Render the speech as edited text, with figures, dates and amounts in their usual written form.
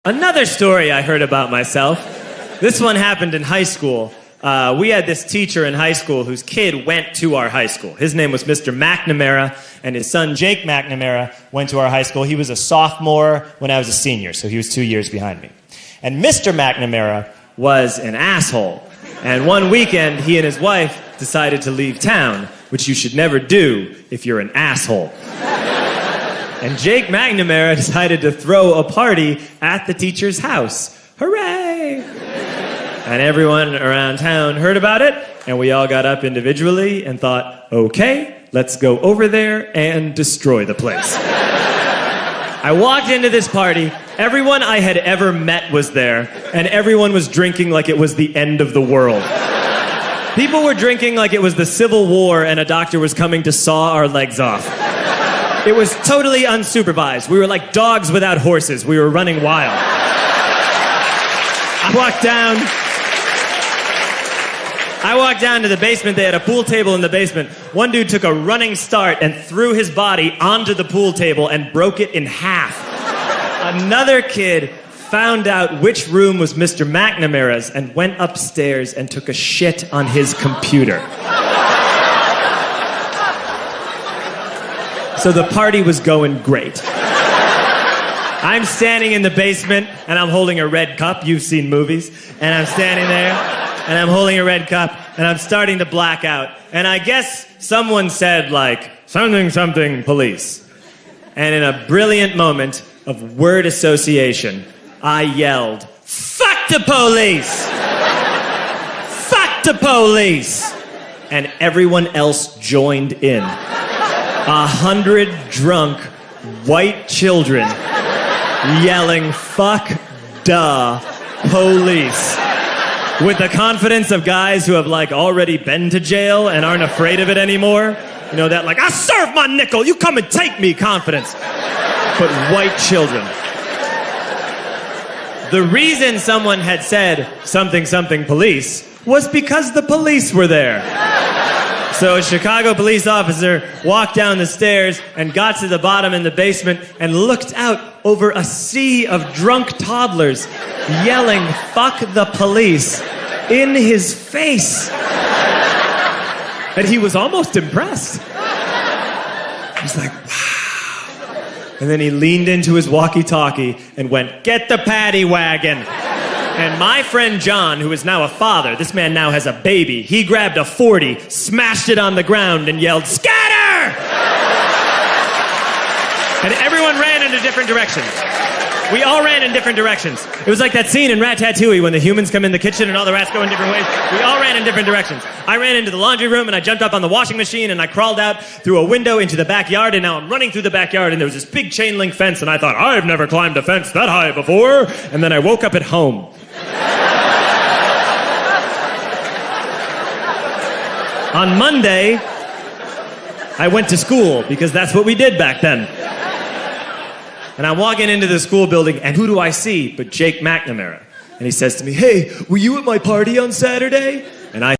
Another story I heard about myself. This one happened in high school. We had this teacher in high school whose kid went to our high school. His name was Mr. McNamara, and his son Jake McNamara went to our high school. He was a sophomore when I was a senior, so he was 2 years behind me. And Mr. McNamara was an asshole. And one weekend, he and his wife decided to leave town, which you should never do if you're an asshole. And Jake McNamara decided to throw a party at the teacher's house. Hooray! And everyone around town heard about it, and we all got up individually and thought, okay, let's go over there and destroy the place. I walked into this party, everyone I had ever met was there, and everyone was drinking like it was the end of the world. People were drinking like it was the Civil War and a doctor was coming to saw our legs off. It was totally unsupervised. We were like dogs without horses. We were running wild. I walked down to the basement. They had a pool table in the basement. One dude took a running start and threw his body onto the pool table and broke it in half. Another kid found out which room was Mr. McNamara's and went upstairs and took a shit on his computer. So the party was going great. I'm standing in the basement, and I'm holding a red cup. You've seen movies. And I'm standing there, and I'm holding a red cup, and I'm starting to black out. And I guess someone said, like, something, something, police. And in a brilliant moment of word association, I yelled, fuck the police! Fuck the police! And everyone else joined in. 100 drunk white children yelling, fuck the police. With the confidence of guys who have like already been to jail and aren't afraid of it anymore. You know, that like, I serve my nickel, you come and take me confidence. But white children. The reason someone had said something, something police was because the police were there. So a Chicago police officer walked down the stairs and got to the bottom in the basement and looked out over a sea of drunk toddlers yelling, fuck the police, in his face. And he was almost impressed. He was like, wow. And then he leaned into his walkie-talkie and went, get the paddy wagon. And my friend John, who is now a father, this man now has a baby, he grabbed a 40, smashed it on the ground, and yelled, scatter! And everyone ran in different directions. We all ran in different directions. It was like that scene in Ratatouille when the humans come in the kitchen and all the rats go in different ways. We all ran in different directions. I ran into the laundry room, and I jumped up on the washing machine, and I crawled out through a window into the backyard, and now I'm running through the backyard, and there was this big chain link fence, and I thought, I've never climbed a fence that high before. And then I woke up at home. On Monday, I went to school because that's what we did back then. And I'm walking into the school building, and who do I see but Jake McNamara? And he says to me, hey, were you at my party on Saturday? And I